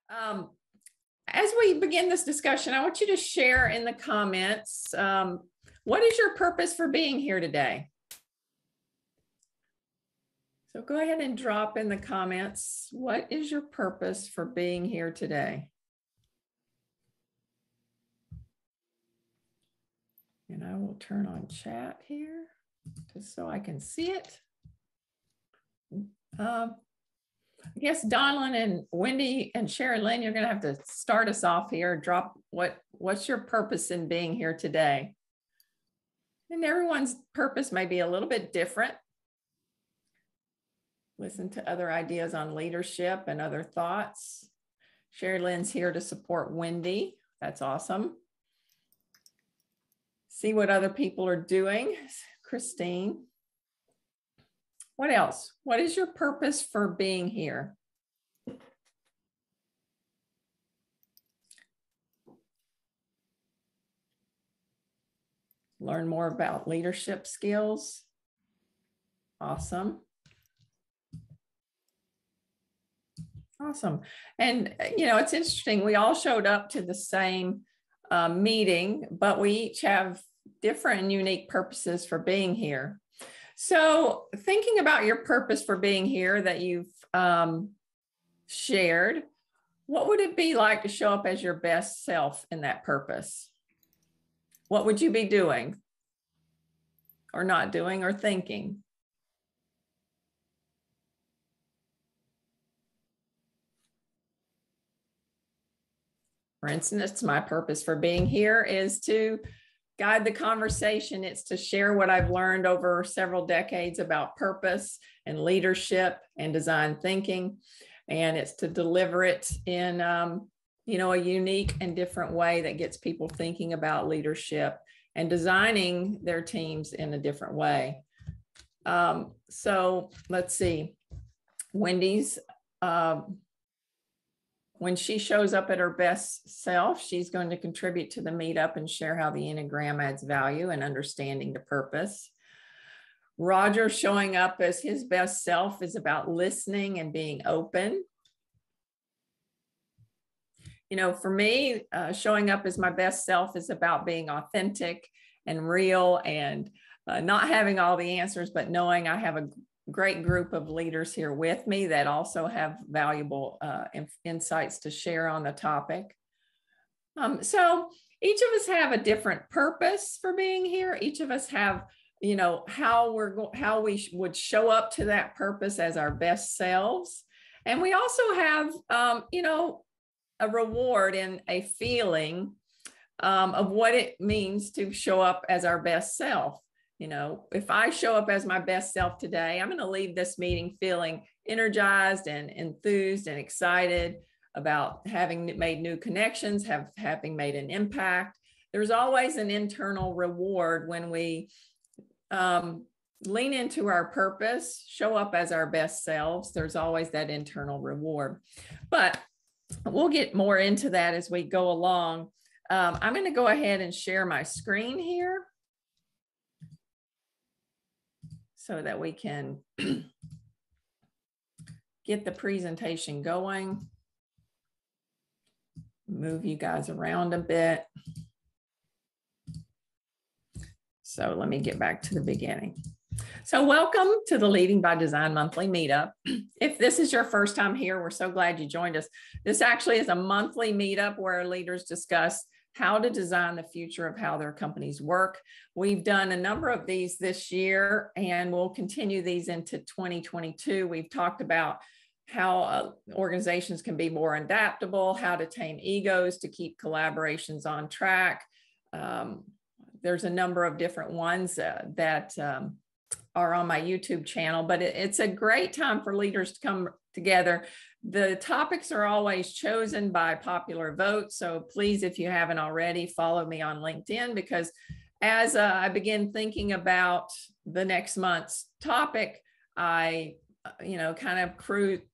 Um, as we begin this discussion, I want you to share in the comments, what is your purpose for being here today? So go ahead and drop in the comments, what is your purpose for being here today? And I will turn on chat here just so I can see it. I guess Donlin and Wendy and Sharon Lynn, you're going to have to start us off here. Drop what's your purpose in being here today? And everyone's purpose may be a little bit different. Listen to other ideas on leadership and other thoughts. Sharon Lynn's here to support Wendy. That's awesome. See what other people are doing. Christine. What else? What is your purpose for being here? Learn more about leadership skills. Awesome. Awesome. And, you know, it's interesting. We all showed up to the same meeting, but we each have different and unique purposes for being here. So thinking about your purpose for being here that you've shared, what would it be like to show up as your best self in that purpose? What would you be doing or not doing or thinking? For instance, my purpose for being here is to guide the conversation. It's to share what I've learned over several decades about purpose and leadership and design thinking. And it's to deliver it in, you know, a unique and different way that gets people thinking about leadership and designing their teams in a different way. So let's see, Wendy's, when she shows up at her best self, she's going to contribute to the meetup and share how the Enneagram adds value and understanding to purpose. Roger showing up as his best self is about listening and being open. You know, for me, showing up as my best self is about being authentic and real and not having all the answers, but knowing I have a great group of leaders here with me that also have valuable insights to share on the topic. So each of us have a different purpose for being here. Each of us have, you know, how we would show up to that purpose as our best selves. And we also have, you know, a reward and a feeling of what it means to show up as our best self. You know, if I show up as my best self today, I'm going to leave this meeting feeling energized and enthused and excited about having made new connections, having made an impact. There's always an internal reward when we lean into our purpose, show up as our best selves. There's always that internal reward. But we'll get more into that as we go along. I'm going to go ahead and share my screen here, so that we can get the presentation going. Move you guys around a bit. So let me get back to the beginning. So welcome to the Leading by Design Monthly Meetup. If this is your first time here, we're so glad you joined us. This actually is a monthly meetup where leaders discuss how to design the future of how their companies work. We've done a number of these this year, and we'll continue these into 2022. We've talked about how organizations can be more adaptable, how to tame egos to keep collaborations on track. There's a number of different ones that are on my YouTube channel, but it's a great time for leaders to come together. The topics are always chosen by popular vote. So please, if you haven't already, follow me on LinkedIn, because as I begin thinking about the next month's topic, I, you know, kind of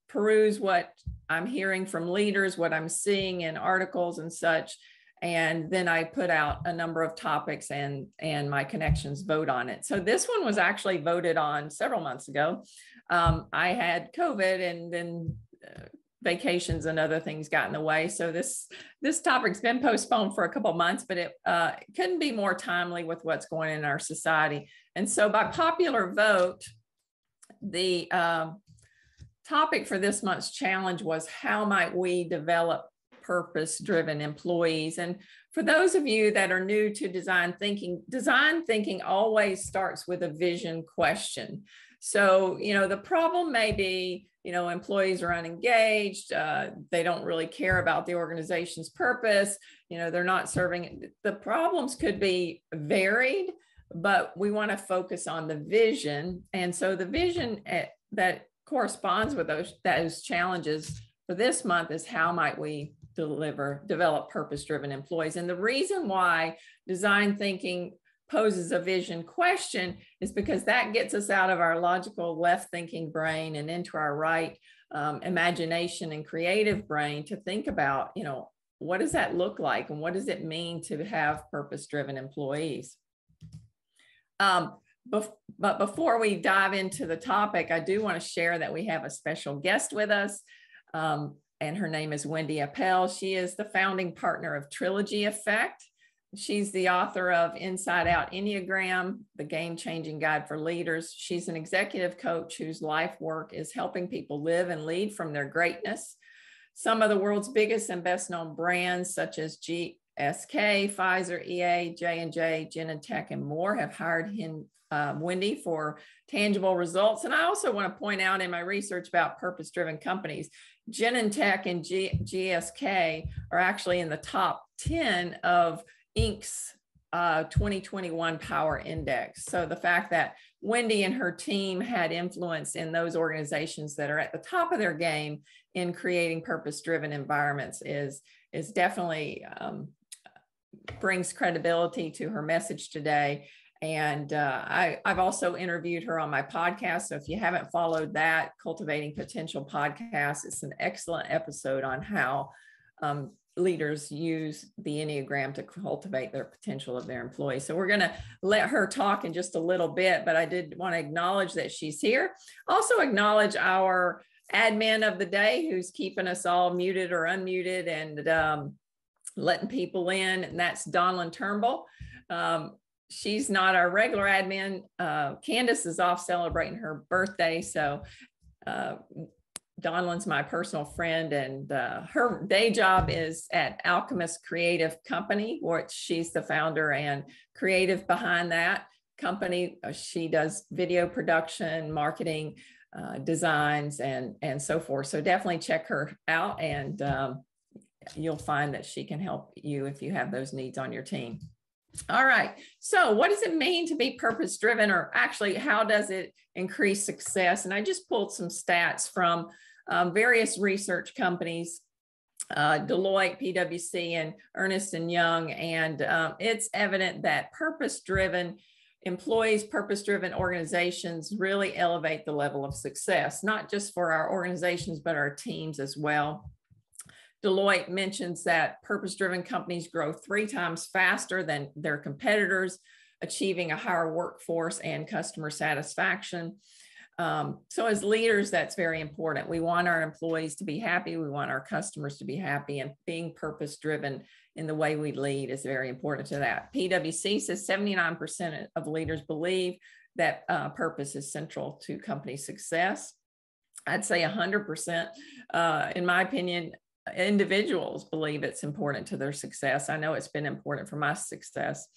peruse what I'm hearing from leaders, what I'm seeing in articles and such. And then I put out a number of topics and my connections vote on it. So this one was actually voted on several months ago. I had COVID, and then vacations and other things got in the way. So this topic's been postponed for a couple of months, but it couldn't be more timely with what's going on in our society. And so by popular vote, the topic for this month's challenge was, how might we develop purpose-driven employees? And for those of you that are new to design thinking always starts with a vision question. So, the problem may be, employees are unengaged. They don't really care about the organization's purpose. They're not serving. The problems could be varied, but we want to focus on the vision. And so the vision that corresponds with those challenges for this month is, how might we develop purpose-driven employees? And the reason why design thinking poses a vision question is because that gets us out of our logical left thinking brain and into our right imagination and creative brain to think about, what does that look like? And what does it mean to have purpose-driven employees? But before we dive into the topic, I do want to share that we have a special guest with us. And her name is Wendy Appel. She is the founding partner of Trilogy Effect. She's the author of Inside Out Enneagram, the game-changing guide for leaders. She's an executive coach whose life work is helping people live and lead from their greatness. Some of the world's biggest and best-known brands, such as GSK, Pfizer, EA, J&J, Genentech, and more, have hired Wendy for tangible results. And I also want to point out, in my research about purpose-driven companies, Genentech and GSK are actually in the top 10 of Inc.'s 2021 Power Index. So the fact that Wendy and her team had influence in those organizations that are at the top of their game in creating purpose-driven environments is definitely brings credibility to her message today. And I've also interviewed her on my podcast. So if you haven't followed that, Cultivating Potential podcast, it's an excellent episode on how leaders use the Enneagram to cultivate their potential of their employees. So we're going to let her talk in just a little bit, but I did want to acknowledge that she's here. Also acknowledge our admin of the day, who's keeping us all muted or unmuted and letting people in, and that's Donlin Turnbull. She's not our regular admin. Candace is off celebrating her birthday, so Donlin's my personal friend, and her day job is at Alchemist Creative Company, which she's the founder and creative behind that company. She does video production, marketing, designs, and so forth. So definitely check her out, and you'll find that she can help you if you have those needs on your team. All right. So what does it mean to be purpose-driven, or actually, how does it increase success? And I just pulled some stats from various research companies, Deloitte, PwC, and Ernst & Young. And it's evident that purpose-driven employees, purpose-driven organizations really elevate the level of success, not just for our organizations, but our teams as well. Deloitte mentions that purpose-driven companies grow 3 times faster than their competitors, achieving a higher workforce and customer satisfaction. So as leaders, that's very important. We want our employees to be happy. We want our customers to be happy, and being purpose-driven in the way we lead is very important to that. PwC says 79% of leaders believe that purpose is central to company success. I'd say 100%, in my opinion. Individuals believe it's important to their success. I know it's been important for my success.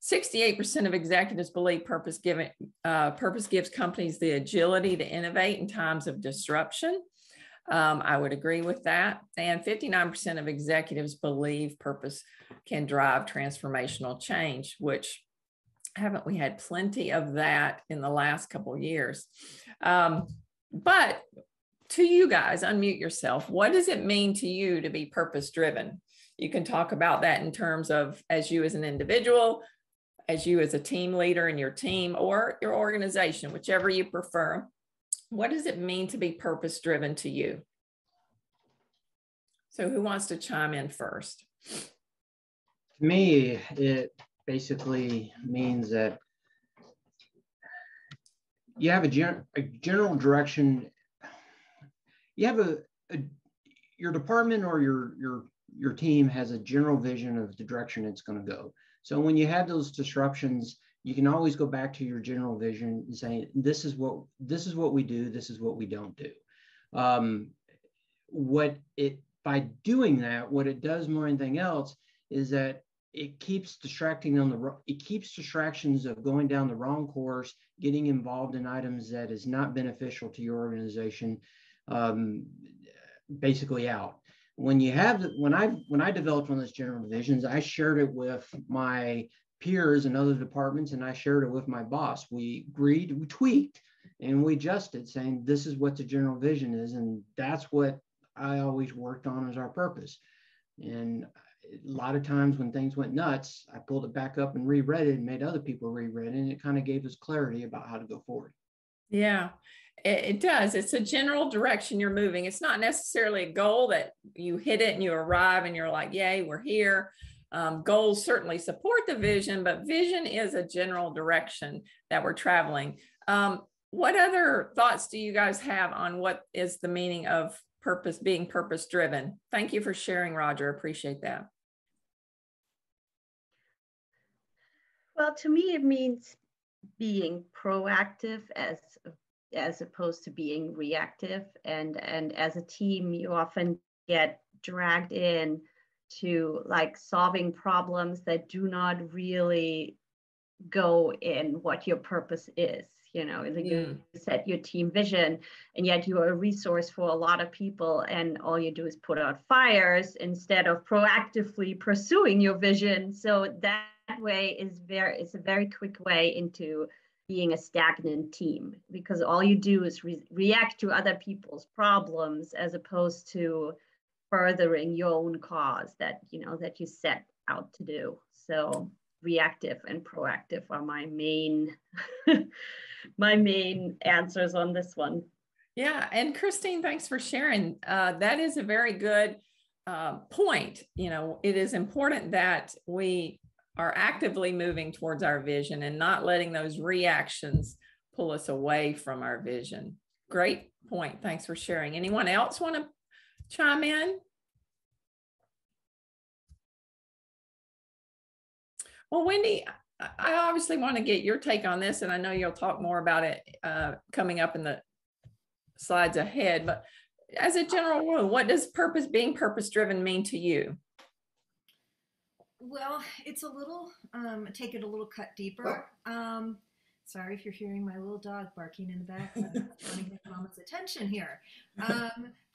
68% of executives believe purpose gives companies the agility to innovate in times of disruption. I would agree with that. And 59% of executives believe purpose can drive transformational change, which haven't we had plenty of that in the last couple of years. But to you guys, unmute yourself. What does it mean to you to be purpose-driven? You can talk about that in terms of as you as an individual, as you as a team leader in your team, or your organization, whichever you prefer. What does it mean to be purpose-driven to you? So who wants to chime in first? To me, it basically means that you have a general direction. You have your department or your team has a general vision of the direction it's going to go. So when you have those disruptions, you can always go back to your general vision and say, this is what we do, this is what we don't do. By doing that, what it does more than anything else is that it keeps distractions of going down the wrong course, getting involved in items that is not beneficial to your organization, basically out. When I developed one of those general visions, I shared it with my peers in other departments, and I shared it with my boss. We agreed, we tweaked, and we adjusted, saying this is what the general vision is, and that's what I always worked on as our purpose. And a lot of times when things went nuts, I pulled it back up and reread it and made other people reread it, and it kind of gave us clarity about how to go forward. Yeah, it does. It's a general direction you're moving. It's not necessarily a goal that you hit it and you arrive and you're like, yay, we're here. Goals certainly support the vision, but vision is a general direction that we're traveling. What other thoughts do you guys have on what is the meaning of purpose, being purpose driven? Thank you for sharing, Roger. Appreciate that. Well, to me, it means being proactive as opposed to being reactive. And as a team, you often get dragged in to like solving problems that do not really go in what your purpose is. You know, you set your team vision, and yet you are a resource for a lot of people, and all you do is put out fires instead of proactively pursuing your vision. So that way it's a very quick way into being a stagnant team, because all you do is react to other people's problems as opposed to furthering your own cause that you set out to do. So reactive and proactive are my main my main answers on this one. Yeah, and Christine, thanks for sharing. That is a very good point. It is important that we are actively moving towards our vision and not letting those reactions pull us away from our vision. Great point. Thanks for sharing. Anyone else want to chime in? Well, Wendy, I obviously want to get your take on this, and I know you'll talk more about it coming up in the slides ahead, but as a general rule, what does being purpose-driven mean to you? Well, it's a little, take it a little cut deeper. Sorry if you're hearing my little dog barking in the background. I want to get mama's attention here.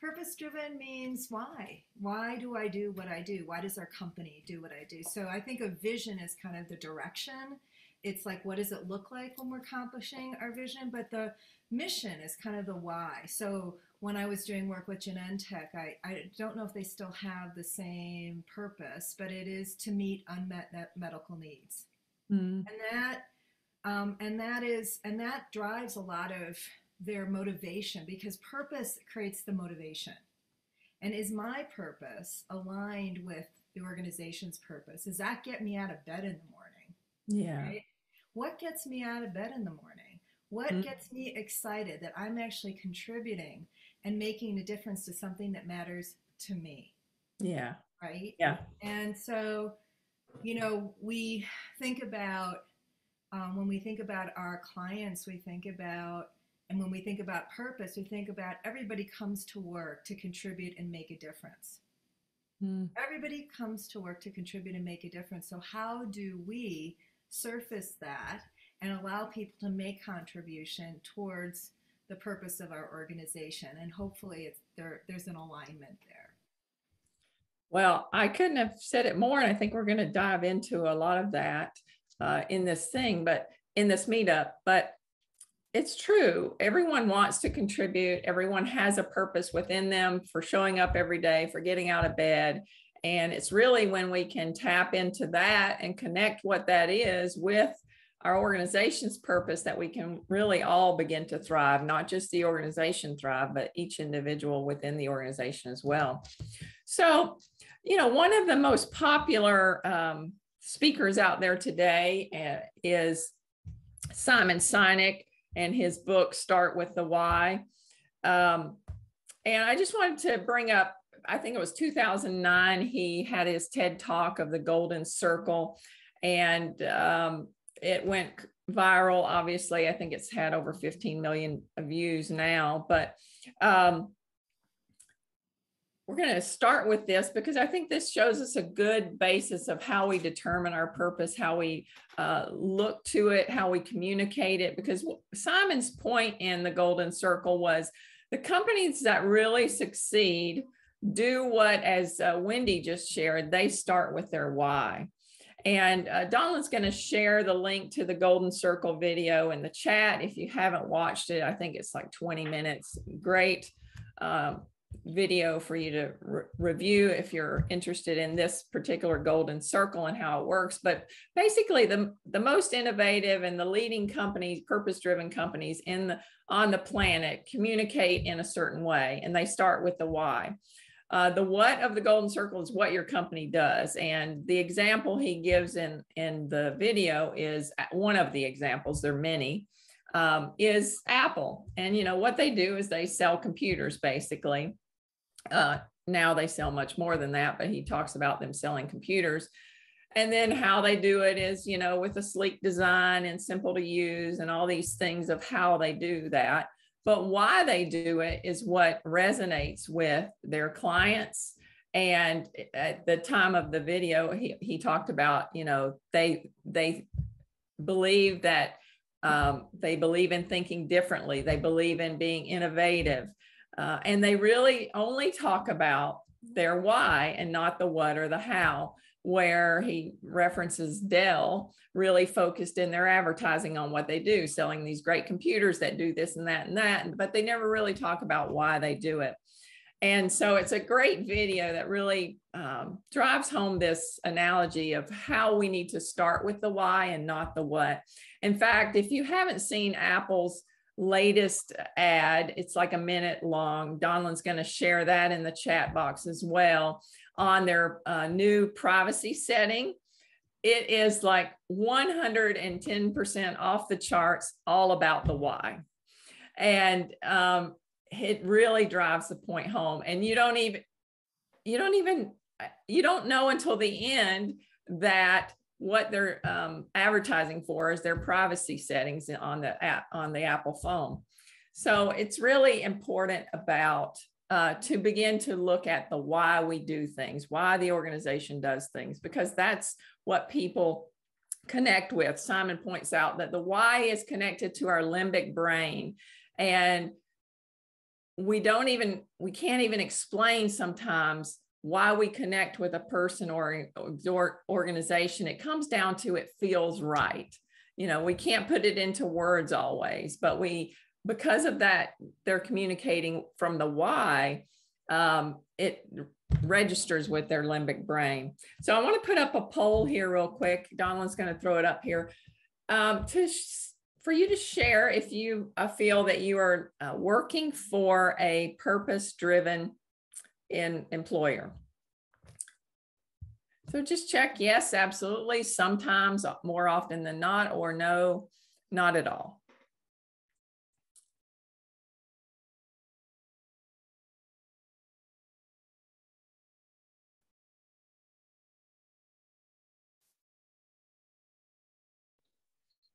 Purpose-driven means why? Why do I do what I do? Why does our company do what I do? So I think a vision is kind of the direction. It's like, what does it look like when we're accomplishing our vision? But the mission is kind of the why. So when I was doing work with Genentech, I don't know if they still have the same purpose, but it is to meet unmet medical needs. And that drives a lot of their motivation, because purpose creates the motivation. And is my purpose aligned with the organization's purpose? Does that get me out of bed in the morning? Yeah. Right? What gets me out of bed in the morning? What gets me excited that I'm actually contributing and making a difference to something that matters to me? Yeah. Right? Yeah. And so, we think about, when we think about our clients, and when we think about purpose, we think about everybody comes to work to contribute and make a difference. Everybody comes to work to contribute and make a difference. So how do we surface that and allow people to make contribution towards the purpose of our organization? And hopefully there's an alignment there. Well, I couldn't have said it more, and I think we're going to dive into a lot of that in this meetup. But it's true. Everyone wants to contribute. Everyone has a purpose within them for showing up every day, for getting out of bed. And it's really when we can tap into that and connect what that is with our organization's purpose that we can really all begin to thrive, not just the organization thrive, but each individual within the organization as well. So, one of the most popular speakers out there today is Simon Sinek, and his book, Start with the Why. And I just wanted to bring up I think it was 2009, he had his TED Talk of the Golden Circle, and it went viral. Obviously, I think it's had over 15 million views now, but we're going to start with this because I think this shows us a good basis of how we determine our purpose, how we look to it, how we communicate it. Because Simon's point in the Golden Circle was the companies that really succeed do what, as Wendy just shared, they start with their why. And Donald's going to share the link to the Golden Circle video in the chat. If you haven't watched it, I think it's like 20 minutes. Great video for you to review if you're interested in this particular Golden Circle and how it works. But basically, the most innovative and the leading companies, purpose-driven companies on the planet, communicate in a certain way, and they start with the why. The what of the Golden Circle is what your company does. And the example he gives in the video is one of the examples, there are many, is Apple. And, you know, what they do is they sell computers, basically. Now they sell much more than that, but he talks about them selling computers. And then how they do it is, you know, with a sleek design and simple to use and all these things of how they do that. But why they do it is what resonates with their clients. And at the time of the video, he talked about, you know, they believe that they believe in thinking differently. They believe in being innovative. And they really only talk about their why and not the what or the how, where he references Dell really focused in their advertising on what they do, selling these great computers that do this and that, but they never really talk about why they do it. And so it's a great video that really drives home this analogy of how we need to start with the why and not the what. In fact, if you haven't seen Apple's latest ad, it's like a minute long. Donald's going to share that in the chat box as well, on their new privacy setting. It is like 110% off the charts, all about the why. And it really drives the point home. And you don't know until the end that what they're advertising for is their privacy settings on the Apple phone. So it's really important about to begin to look at the why we do things, why the organization does things, because that's what people connect with. Simon points out that the why is connected to our limbic brain, and we can't even explain sometimes why we connect with a person or organization. It comes down to it feels right. You know, we can't put it into words always, but because of that, they're communicating from the why, it registers with their limbic brain. So I want to put up a poll here real quick. Donald's going to throw it up here for you to share if you feel that you are working for a purpose-driven employer. So just check yes, absolutely, sometimes, more often than not, or no, not at all.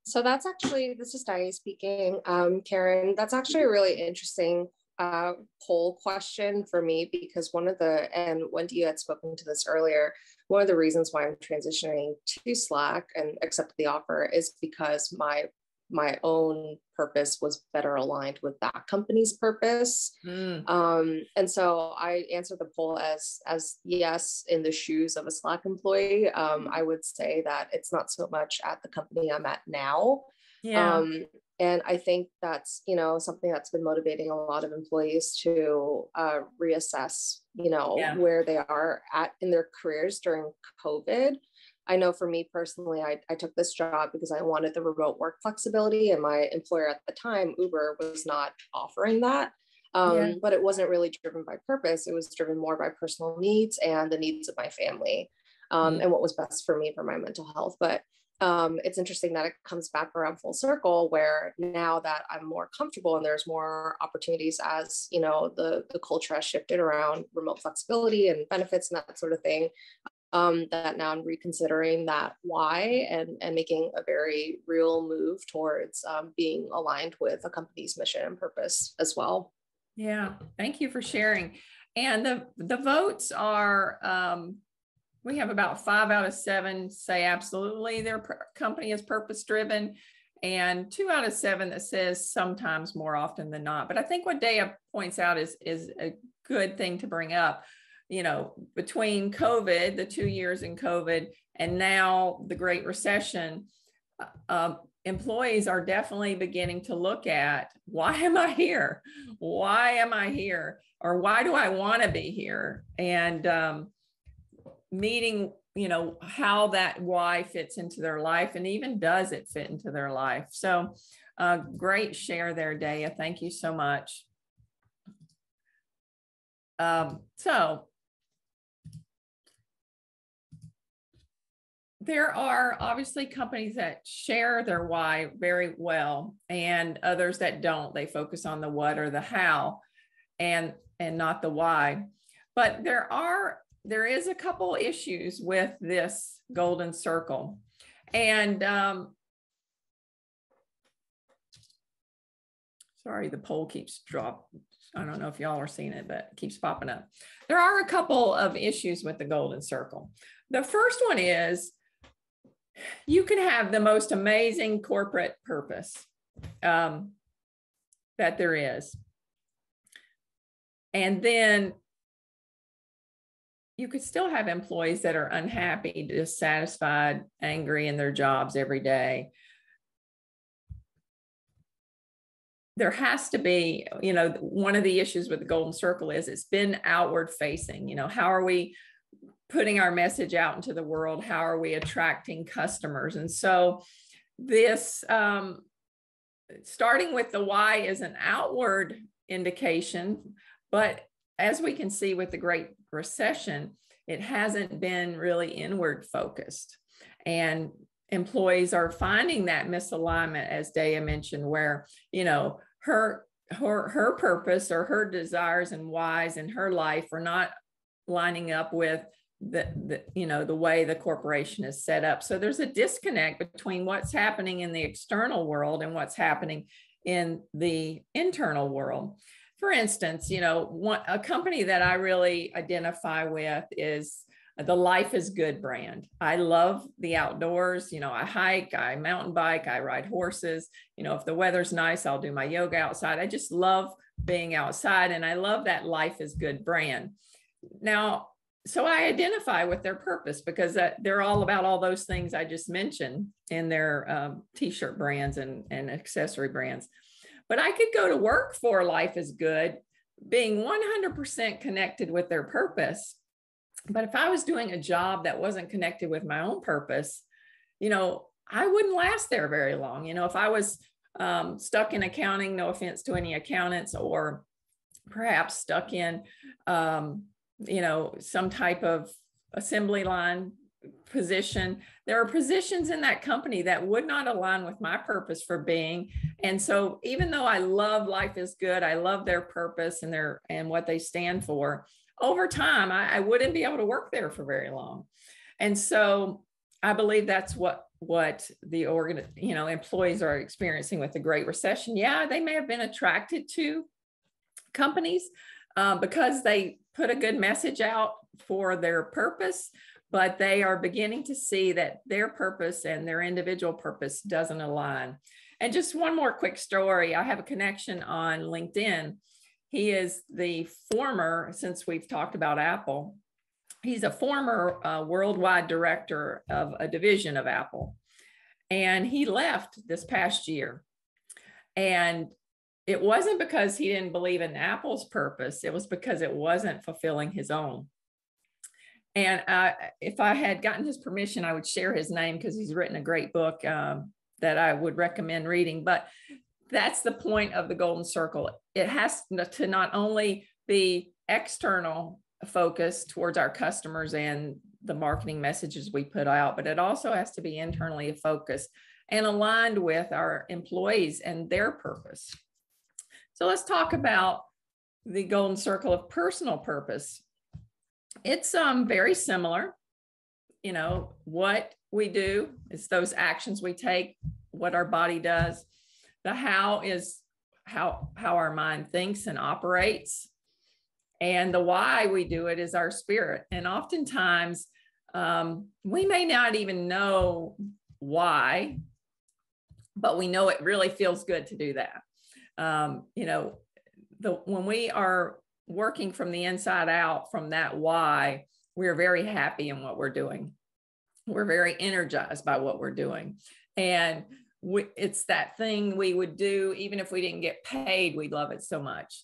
So that's actually, this is Diane speaking. Karen, that's actually a really interesting poll question for me, because and Wendy, you had spoken to this earlier, one of the reasons why I'm transitioning to Slack and accepted the offer is because my own purpose was better aligned with that company's purpose. And so I answered the poll as yes, in the shoes of a Slack employee. I would say that it's not so much at the company I'm at now. Yeah. And I think that's, you know, something that's been motivating a lot of employees to reassess, you know, where they are at in their careers during COVID. I know for me personally, I took this job because I wanted the remote work flexibility, and my employer at the time, Uber, was not offering that. But it wasn't really driven by purpose. It was driven more by personal needs and the needs of my family, and what was best for me for my mental health. But it's interesting that it comes back around full circle, where now that I'm more comfortable and there's more opportunities, as you know, the culture has shifted around remote flexibility and benefits and that sort of thing, that now I'm reconsidering that why, and making a very real move towards being aligned with a company's mission and purpose as well. Yeah, thank you for sharing. And the votes are, we have about 5 out of 7 say absolutely their company is purpose driven, and 2 out of 7 that says sometimes, more often than not. But I think what Dea points out is a good thing to bring up. You know, between COVID, the 2 years in COVID, and now the Great Recession, employees are definitely beginning to look at, why am I here? Why am I here? Or why do I want to be here? And meeting, you know, how that why fits into their life, and even does it fit into their life. So great share there, Dea. Thank you so much. So there are obviously companies that share their why very well, and others that don't. They focus on the what or the how, and not the why. But there is a couple issues with this golden circle. And sorry, the poll keeps dropping. I don't know if y'all are seeing it, but it keeps popping up. There are a couple of issues with the golden circle. The first one is, you can have the most amazing corporate purpose that there is, and then you could still have employees that are unhappy, dissatisfied, angry in their jobs every day. There has to be, you know, one of the issues with the golden circle is it's been outward facing. You know, how are we putting our message out into the world? How are we attracting customers? And so this, starting with the why is an outward indication, but as we can see with the Great Recession, it hasn't been really inward focused. And employees are finding that misalignment, as Dea mentioned, where, you know, her purpose or her desires and whys in her life are not lining up with the you know, the way the corporation is set up. So there's a disconnect between what's happening in the external world and what's happening in the internal world. For instance, you know, a company that I really identify with is the Life is Good brand. I love the outdoors. You know, I hike, I mountain bike, I ride horses. You know, if the weather's nice, I'll do my yoga outside. I just love being outside, and I love that Life is Good brand. Now, so I identify with their purpose because they're all about all those things I just mentioned in their t-shirt brands and accessory brands. But I could go to work for Life is Good, being 100% connected with their purpose. But if I was doing a job that wasn't connected with my own purpose, you know, I wouldn't last there very long. You know, if I was stuck in accounting, no offense to any accountants, or perhaps stuck in, you know, some type of assembly line position, there are positions in that company that would not align with my purpose for being. And so even though I love Life is Good, I love their purpose and what they stand for, over time, I wouldn't be able to work there for very long. And so I believe that's what the employees are experiencing with the Great Recession. Yeah, they may have been attracted to companies because they put a good message out for their purpose, but they are beginning to see that their purpose and their individual purpose doesn't align. And just one more quick story. I have a connection on LinkedIn. He is the former, since we've talked about Apple, he's a former worldwide director of a division of Apple. And he left this past year. And it wasn't because he didn't believe in Apple's purpose. It was because it wasn't fulfilling his own. And if I had gotten his permission, I would share his name because he's written a great book that I would recommend reading. But that's the point of the golden circle. It has to not only be external focus towards our customers and the marketing messages we put out, but it also has to be internally focused and aligned with our employees and their purpose. So let's talk about the golden circle of personal purpose. It's very similar. You know, what we do is those actions we take, what our body does. The how is how our mind thinks and operates. And the why we do it is our spirit. And oftentimes we may not even know why, but we know it really feels good to do that. You know, when we are working from the inside out from that why, we're very happy in what we're doing. We're very energized by what we're doing. And it's that thing we would do even if we didn't get paid. We love it so much.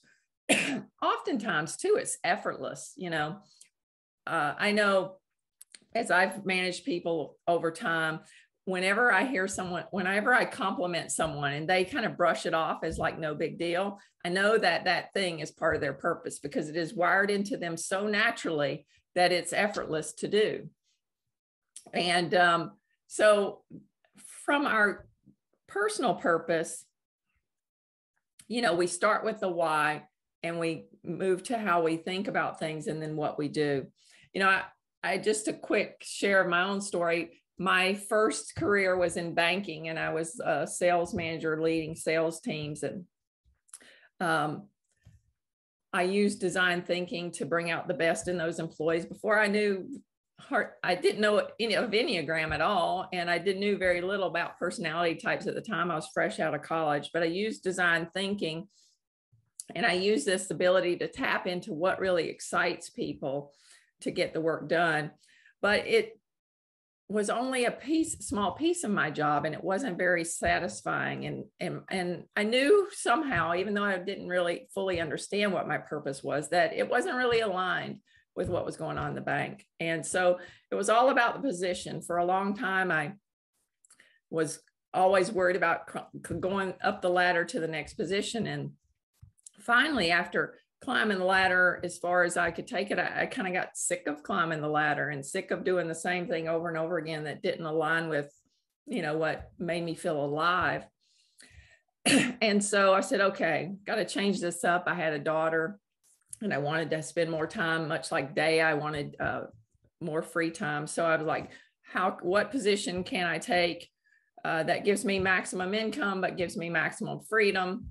Oftentimes too, it's effortless. You know, I know as I've managed people over time, whenever I compliment someone and they kind of brush it off as like no big deal, I know that that thing is part of their purpose because it is wired into them so naturally that it's effortless to do. And so from our personal purpose, you know, we start with the why and we move to how we think about things and then what we do. You know, I just a quick share of my own story. My first career was in banking and I was a sales manager leading sales teams. And I used design thinking to bring out the best in those employees. Before I didn't know any of Enneagram at all. And I knew very little about personality types at the time. I was fresh out of college, but I used design thinking and I used this ability to tap into what really excites people to get the work done. But it was only a small piece of my job, and it wasn't very satisfying. And I knew somehow, even though I didn't really fully understand what my purpose was, that it wasn't really aligned with what was going on in the bank. And so it was all about the position. For a long time, I was always worried about going up the ladder to the next position. And finally, after climbing the ladder as far as I could take it, I kind of got sick of climbing the ladder and sick of doing the same thing over and over again that didn't align with, you know, what made me feel alive. And so I said, okay, got to change this up. I had a daughter and I wanted to spend more time, much like Day, I wanted more free time. So I was like, what position can I take that gives me maximum income, but gives me maximum freedom?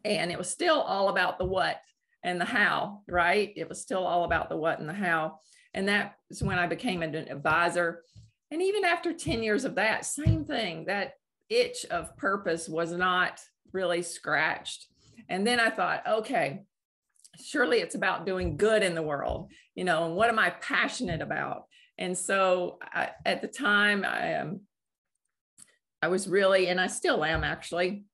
And it was still all about the what and the how, right? It was still all about the what and the how. And that is when I became an advisor. And even after 10 years of that, same thing, that itch of purpose was not really scratched. And then I thought, okay, surely it's about doing good in the world, you know, and what am I passionate about? And so at the time, I was really, and I still am actually,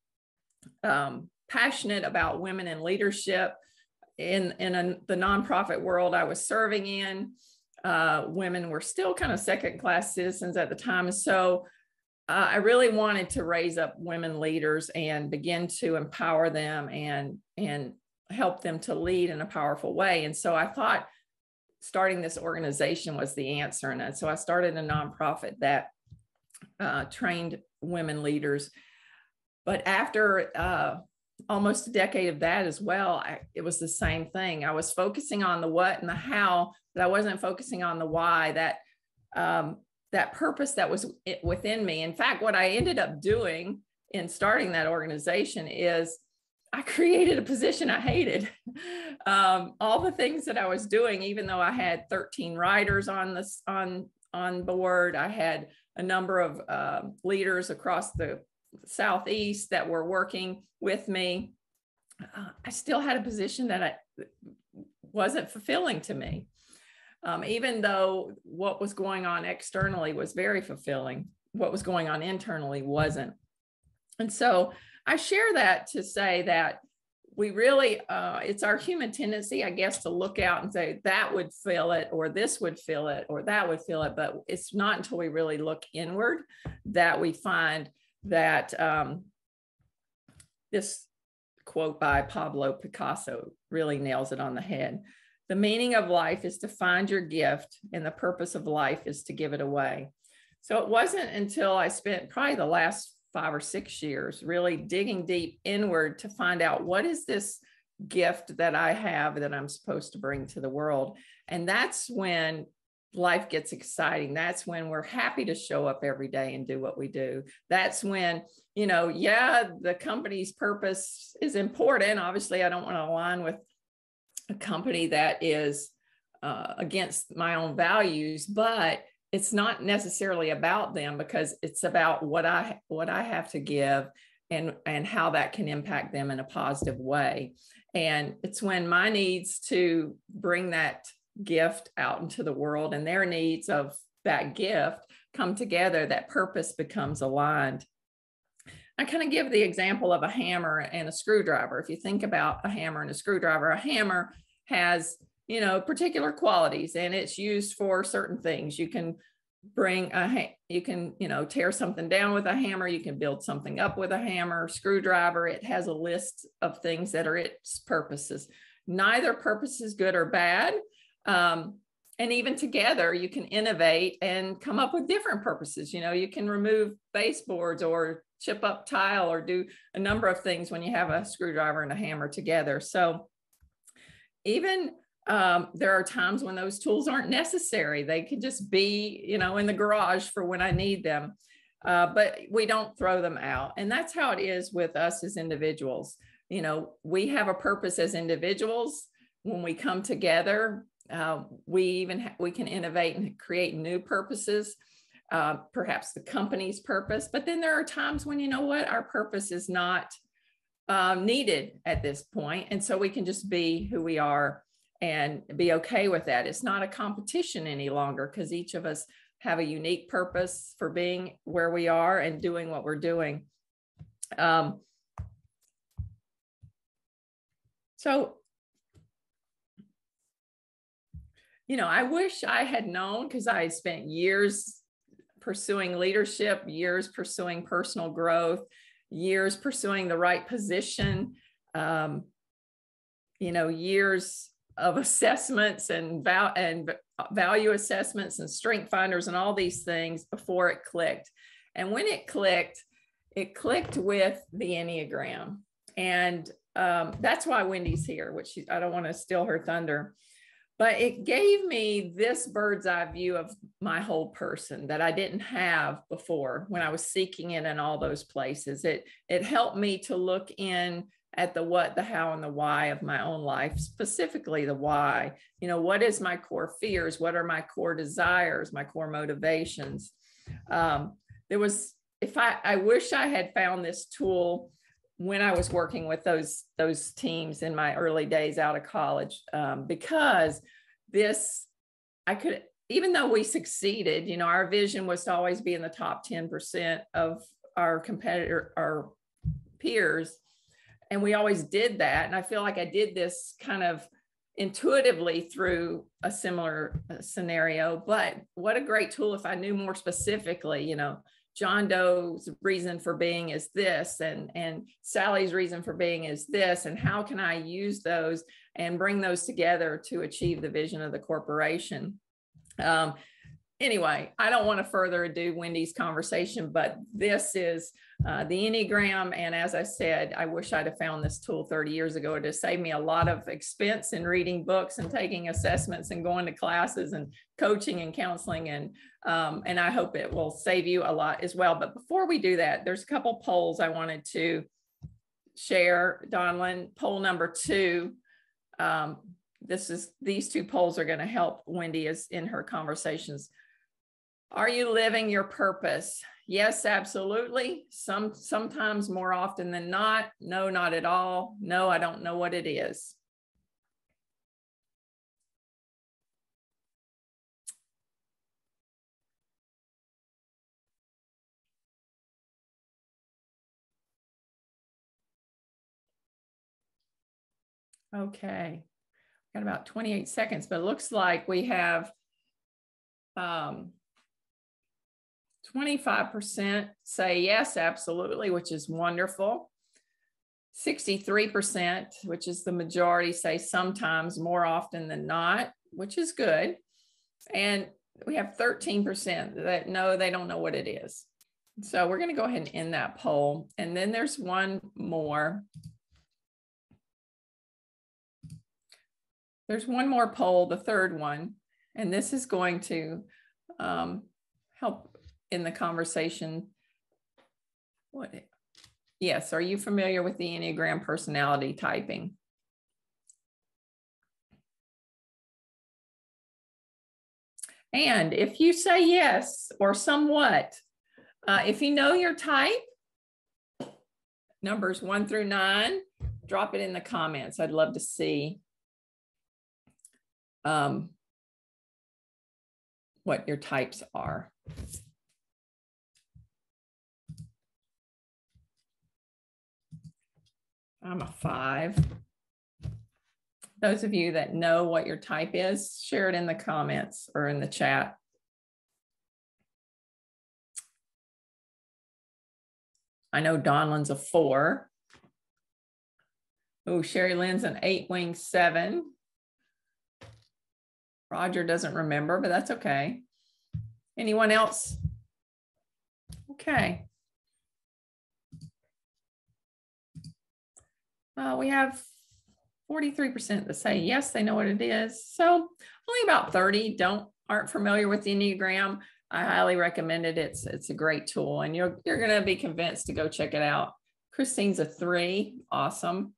passionate about women in leadership. In the nonprofit world I was serving in, women were still kind of second-class citizens at the time. So I really wanted to raise up women leaders and begin to empower them and help them to lead in a powerful way. And so I thought starting this organization was the answer. And so I started a nonprofit that trained women leaders. But after almost a decade of that as well, it was the same thing. I was focusing on the what and the how, but I wasn't focusing on the why, that purpose that was within me. In fact, what I ended up doing in starting that organization is I created a position I hated. All the things that I was doing, even though I had 13 writers on board, I had a number of leaders across the Southeast that were working with me, I still had a position that wasn't fulfilling to me. Even though what was going on externally was very fulfilling, what was going on internally wasn't. And so I share that to say that we really, it's our human tendency, I guess, to look out and say that would fill it, or this would fill it, or that would fill it. But it's not until we really look inward that we find that this quote by Pablo Picasso really nails it on the head. The meaning of life is to find your gift, and the purpose of life is to give it away. So it wasn't until I spent probably the last 5 or 6 years really digging deep inward to find out, what is this gift that I have that I'm supposed to bring to the world? And that's when life gets exciting. That's when we're happy to show up every day and do what we do. That's when, yeah, the company's purpose is important. Obviously, I don't want to align with a company that is against my own values, but it's not necessarily about them, because it's about what I have to give and how that can impact them in a positive way. And it's when my needs to bring that gift out into the world and their needs of that gift come together, that purpose becomes aligned. I kind of give the example of a hammer and a screwdriver. If you think about a hammer and a screwdriver, a hammer has, particular qualities, and it's used for certain things. You can tear something down with a hammer. You can build something up with a hammer. Screwdriver, it has a list of things that are its purposes. Neither purpose is good or bad. And even together, you can innovate and come up with different purposes. You can remove baseboards or chip up tile or do a number of things when you have a screwdriver and a hammer together. So even there are times when those tools aren't necessary. They could just be, in the garage for when I need them. But we don't throw them out. And that's how it is with us as individuals. We have a purpose as individuals. When we come together, we can innovate and create new purposes, perhaps the company's purpose. But then there are times when, our purpose is not needed at this point. And so we can just be who we are and be okay with that. It's not a competition any longer, because each of us have a unique purpose for being where we are and doing what we're doing. I wish I had known, because I spent years pursuing leadership, years pursuing personal growth, years pursuing the right position, years of assessments and value assessments and strength finders and all these things before it clicked. And when it clicked with the Enneagram. And that's why Wendy's here, which I don't want to steal her thunder. But it gave me this bird's eye view of my whole person that I didn't have before when I was seeking it in all those places. It helped me to look in at the what, the how, and the why of my own life, specifically the why. What is my core fears? What are my core desires, my core motivations? I wish I had found this tool when I was working with those teams in my early days out of college, because even though we succeeded, our vision was to always be in the top 10% of our peers. And we always did that. And I feel like I did this kind of intuitively through a similar scenario, but what a great tool if I knew more specifically, John Doe's reason for being is this, and Sally's reason for being is this, and how can I use those and bring those together to achieve the vision of the corporation? Anyway, I don't want to further ado Wendy's conversation, but this is the Enneagram. And as I said, I wish I'd have found this tool 30 years ago. It has saved me a lot of expense in reading books and taking assessments and going to classes and coaching and counseling. And I hope it will save you a lot as well. But before we do that, there's a couple polls I wanted to share. Donlin, poll number 2. These 2 polls are going to help Wendy in her conversations. Are you living your purpose? Yes, absolutely. Sometimes more often than not. No, not at all. No, I don't know what it is. Okay, got about 28 seconds, but it looks like we have 25% say yes, absolutely, which is wonderful. 63%, which is the majority, say sometimes, more often than not, which is good. And we have 13% that no, they don't know what it is. So we're going to go ahead and end that poll. And then there's one more. There's one more poll, the third one, and this is going to help in the conversation. What? Yes, are you familiar with the Enneagram personality typing? And if you say yes or somewhat, if you know your type, numbers 1 through 9, drop it in the comments. I'd love to see what your types are. I'm a 5. Those of you that know what your type is, share it in the comments or in the chat. I know Donlin's a 4. Oh, Sherry Lynn's an 8-wing 7. Roger doesn't remember, but that's okay. Anyone else? Okay. We have 43% that say yes, they know what it is. So only about 30 aren't familiar with the Enneagram. I highly recommend it. It's a great tool, and you're going to be convinced to go check it out. Christine's a 3. Awesome.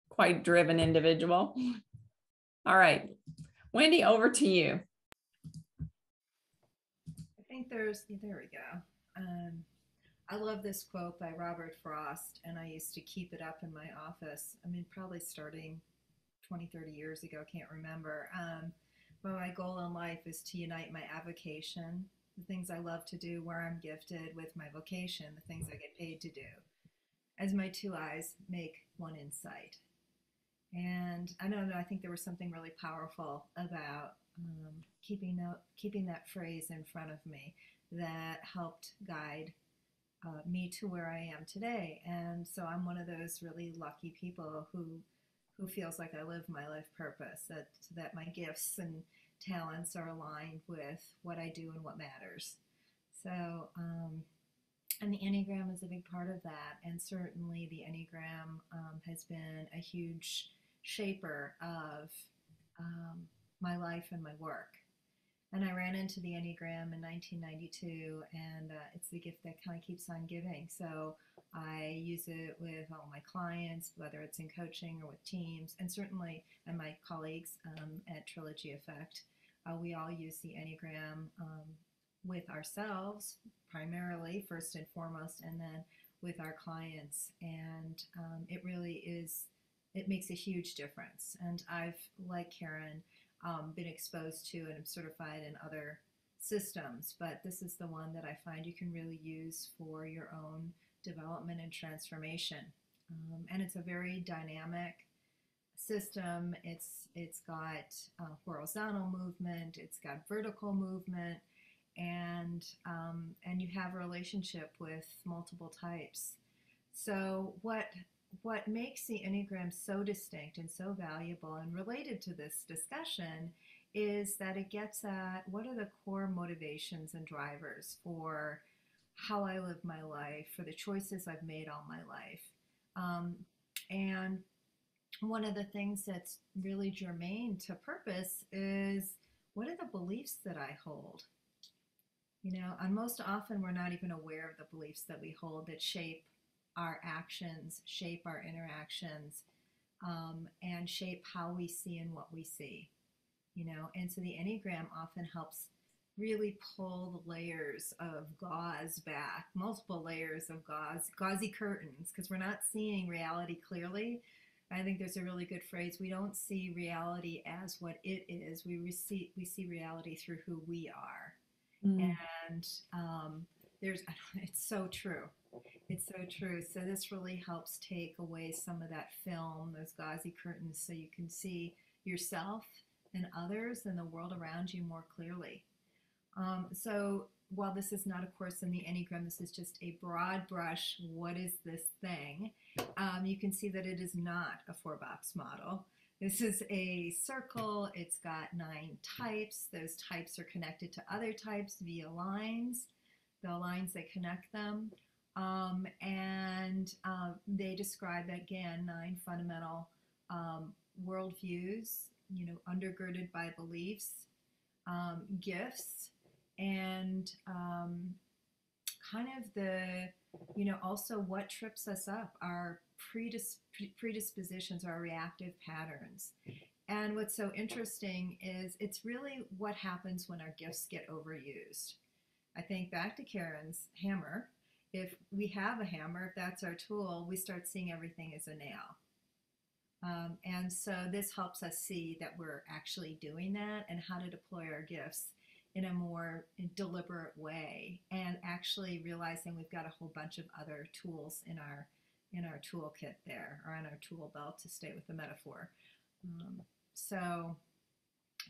Quite driven individual. All right, Wendy, over to you. I think there we go. I love this quote by Robert Frost, and I used to keep it up in my office. I mean, probably starting 20, 30 years ago, can't remember. But my goal in life is to unite my avocation, the things I love to do, where I'm gifted, with my vocation, the things I get paid to do, as my 2 eyes make one insight. And I don't know, I think there was something really powerful about keeping that phrase in front of me that helped guide me to where I am today. And so I'm one of those really lucky people who feels like I live my life purpose, that my gifts and talents are aligned with what I do and what matters. So, and the Enneagram is a big part of that. And certainly the Enneagram has been a huge shaper of my life and my work. And I ran into the Enneagram in 1992, and it's the gift that kind of keeps on giving. So I use it with all my clients, whether it's in coaching or with teams, and certainly and my colleagues at Trilogy Effect. We all use the Enneagram with ourselves, primarily, first and foremost, and then with our clients. And it really is, it makes a huge difference. And I've, like Karen, been exposed to and am certified in other systems, but this is the one that I find you can really use for your own development and transformation. And it's a very dynamic system. It's got horizontal movement, it's got vertical movement, and you have a relationship with multiple types. So what makes the Enneagram so distinct and so valuable and related to this discussion is that it gets at what are the core motivations and drivers for how I live my life, for the choices I've made all my life. And one of the things that's really germane to purpose is what are the beliefs that I hold? You know, and most often we're not even aware of the beliefs that we hold that shape our actions, shape our interactions, and shape how we see and what we see, you know. And so the Enneagram often helps really pull the layers of gauze back, multiple layers of gauzy curtains, because we're not seeing reality clearly. I think there's a really good phrase: we don't see reality as what it is. We see reality through who we are. And it's so true. It's so true. So this really helps take away some of that film, those gauzy curtains, so you can see yourself and others and the world around you more clearly. So while this is not a course in the Enneagram, this is just a broad brush, what is this thing? You can see that it is not a 4-box model. This is a circle. It's got 9 types. Those types are connected to other types via lines, the lines that connect them. They describe, again, 9 fundamental worldviews, undergirded by beliefs, gifts, and kind of the, also what trips us up, our predispositions, our reactive patterns. And what's so interesting is it's really what happens when our gifts get overused. I think back to Karen's hammer. If we have a hammer, if that's our tool, we start seeing everything as a nail. And so this helps us see that we're actually doing that and how to deploy our gifts in a more deliberate way, and actually realizing we've got a whole bunch of other tools in our toolkit there, or on our tool belt, to stay with the metaphor. So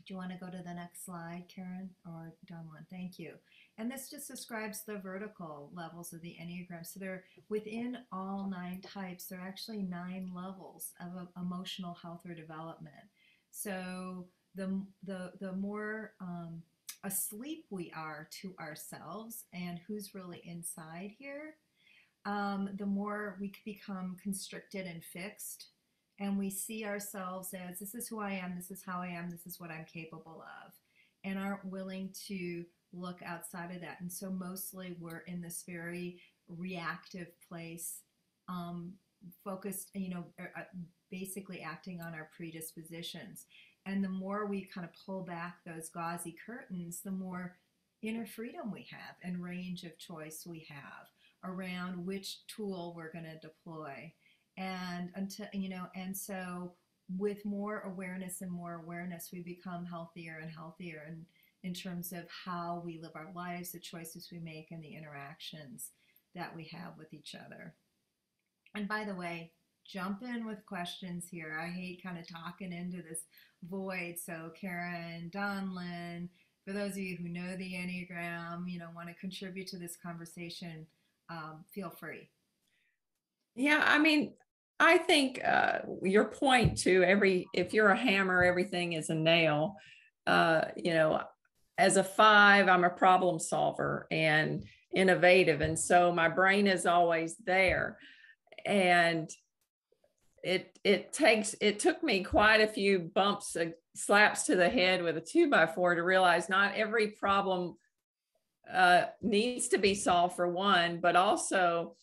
do you want to go to the next slide, Karen or Donlin? Thank you. And this just describes the vertical levels of the Enneagram. So they're within all 9 types, there are actually 9 levels of emotional health or development. So the more asleep we are to ourselves and who's really inside here, the more we become constricted and fixed, and we see ourselves as, this is who I am, this is how I am, this is what I'm capable of, and aren't willing to look outside of that. And so mostly we're in this very reactive place, focused, basically acting on our predispositions. And the more we kind of pull back those gauzy curtains, the more inner freedom we have and range of choice we have around which tool we're going to deploy. And and so with more awareness and more awareness, we become healthier and healthier in terms of how we live our lives, the choices we make, and the interactions that we have with each other. And by the way, jump in with questions here. I hate kind of talking into this void. So Karen, Donlin, for those of you who know the Enneagram, want to contribute to this conversation, feel free. Yeah, I mean, I think your point to if you're a hammer, everything is a nail. As a 5, I'm a problem solver and innovative. And so my brain is always there. And it took me quite a few bumps, slaps to the head with a 2x4 to realize not every problem needs to be solved, for one, but also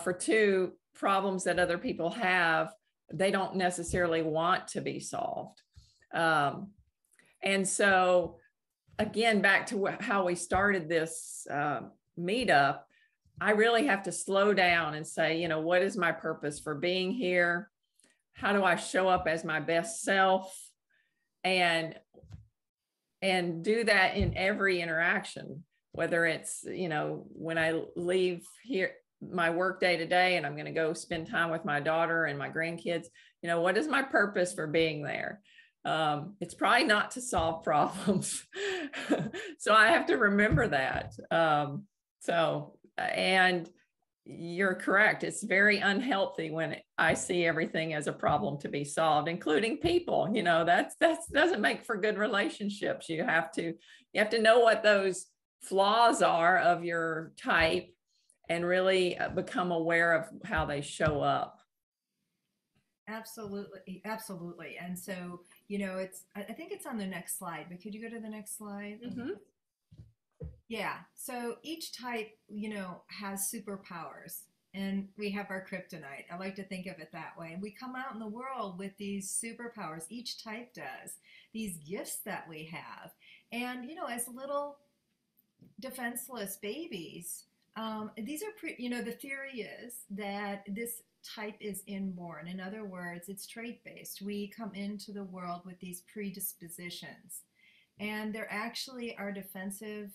for 2, problems that other people have, they don't necessarily want to be solved. And so again, back to how we started this meetup, I really have to slow down and say, what is my purpose for being here? How do I show up as my best self? And do that in every interaction, whether it's, when I leave here, my work day to day, and I'm going to go spend time with my daughter and my grandkids, what is my purpose for being there? It's probably not to solve problems. So I have to remember that. And you're correct. It's very unhealthy when I see everything as a problem to be solved, including people. That doesn't make for good relationships. You have to know what those flaws are of your type and really become aware of how they show up. Absolutely. And so, I think it's on the next slide, but could you go to the next slide? Mm-hmm. Yeah. So each type, has superpowers, and we have our kryptonite. I like to think of it that way. And we come out in the world with these superpowers. Each type does, these gifts that we have. And, as little defenseless babies, these are, the theory is that this type is inborn. In other words, it's trait-based. We come into the world with these predispositions, and they're actually our defensive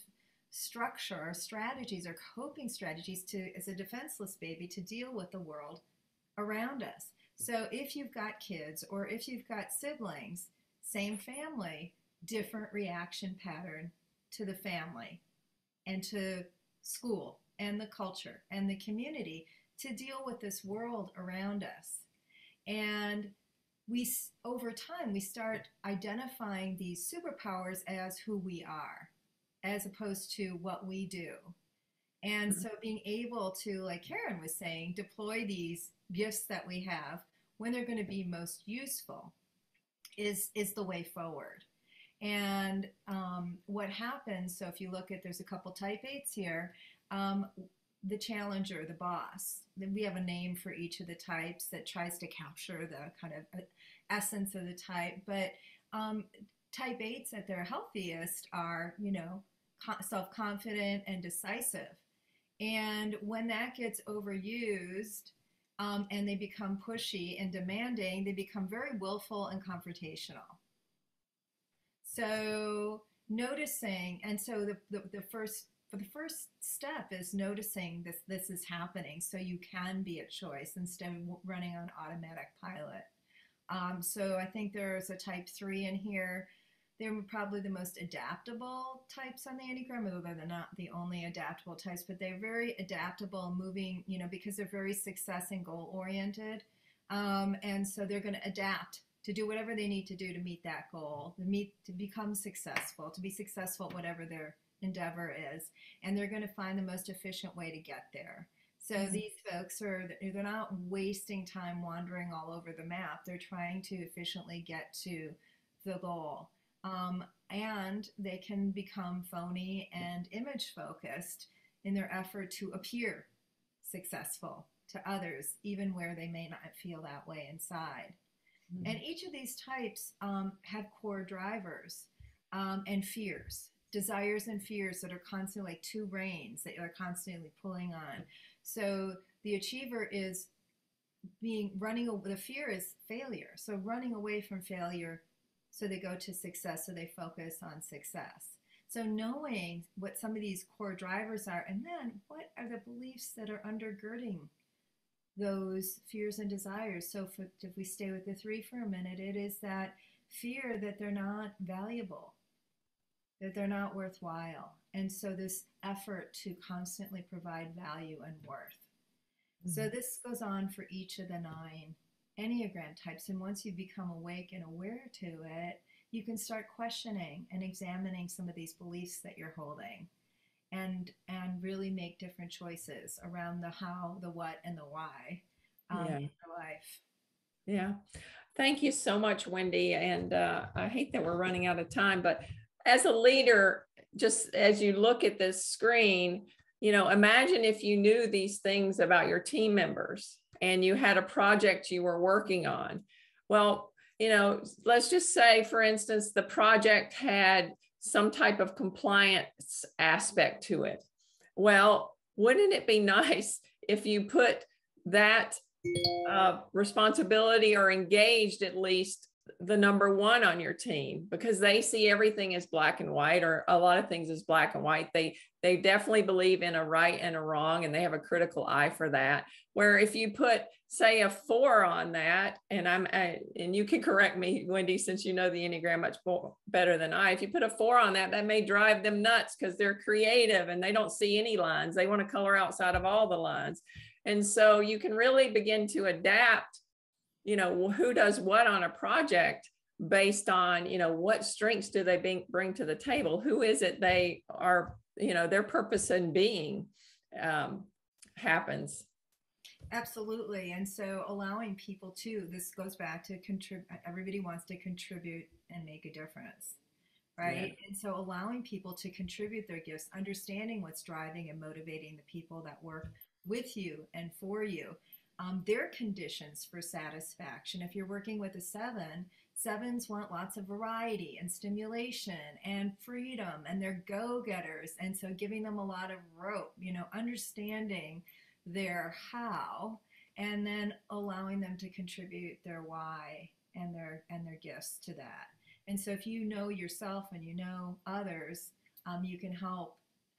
structure, our strategies, our coping strategies as a defenseless baby, to deal with the world around us. So if you've got kids, or if you've got siblings, same family, different reaction pattern to the family. and to school and the culture and the community to deal with this world around us. And over time, we start identifying these superpowers as who we are, as opposed to what we do. And so being able to, like Karen was saying, deploy these gifts that we have when they're going to be most useful is the way forward. And what happens, so if you look at, there's a couple type 8s here, the challenger, the boss, then we have a name for each of the types that tries to capture the kind of essence of the type. But type 8s at their healthiest are, you know, self-confident and decisive. And when that gets overused and they become pushy and demanding, they become very willful and confrontational. So noticing, and so the first step is noticing this is happening, so you can be a choice instead of running on automatic pilot. So I think there's a type 3 in here. They're probably the most adaptable types on the Enneagram, although they're not the only adaptable types, but they're very adaptable, moving, you know, because they're very success and goal oriented. And so they're going to adapt to do whatever they need to do to meet that goal, to become successful, to be successful at whatever their endeavor is. And they're going to find the most efficient way to get there. So these folks they're not wasting time wandering all over the map. They're trying to efficiently get to the goal. And they can become phony and image focused in their effort to appear successful to others, even where they may not feel that way inside. Mm-hmm. And each of these types have core drivers and fears, desires and fears that are constantly like two reins that you're constantly pulling on. So the achiever is the fear is failure. So running away from failure, so they go to success, so they focus on success. So knowing what some of these core drivers are, and then what are the beliefs that are undergirding those fears and desires. So if we stay with the 3 for a minute, it is that fear that they're not valuable, that they're not worthwhile. And so this effort to constantly provide value and worth. Mm-hmm. So this goes on for each of the 9 Enneagram types. And once you become awake and aware to it, you can start questioning and examining some of these beliefs that you're holding and really make different choices around the how, the what, and the why in your life. Yeah. Thank you so much, Wendy. And I hate that we're running out of time, but as a leader, just as you look at this screen, you know, imagine if you knew these things about your team members and you had a project you were working on. Well, you know, let's just say, for instance, the project had some type of compliance aspect to it. Well, wouldn't it be nice if you put that responsibility or engaged at least the number 1 on your team, because they see everything as black and white, or a lot of things as black and white. They definitely believe in a right and a wrong, and they have a critical eye for that. Where if you put, say, a 4 on that, and you can correct me, Wendy, since you know the Enneagram much better than I, if you put a 4 on that, that may drive them nuts because they're creative and they don't see any lines. They want to color outside of all the lines. And so you can really begin to adapt, you know, who does what on a project based on, you know, what strengths do they bring to the table? Who is it they are, you know, their purpose in being happens. Absolutely. And so allowing people to, this goes back to everybody wants to contribute and make a difference, right? Yeah. And so allowing people to contribute their gifts, understanding what's driving and motivating the people that work with you and for you. Their conditions for satisfaction. If you're working with a 7, 7s want lots of variety and stimulation and freedom, and they're go-getters. And so giving them a lot of rope, you know, understanding their how, and then allowing them to contribute their why and their gifts to that. And so if you know yourself and you know others, you can help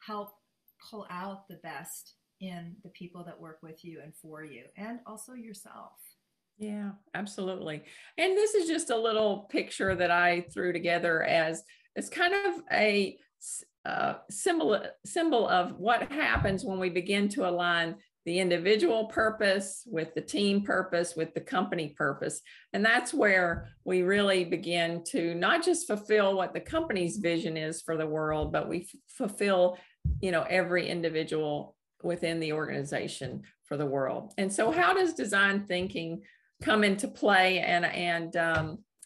pull out the best in the people that work with you and for you, and also yourself. Yeah, absolutely. And this is just a little picture that I threw together as it's kind of a symbol of what happens when we begin to align the individual purpose with the team purpose, with the company purpose. And that's where we really begin to not just fulfill what the company's vision is for the world, but we fulfill, every individual within the organization for the world. And so how does design thinking come into play? And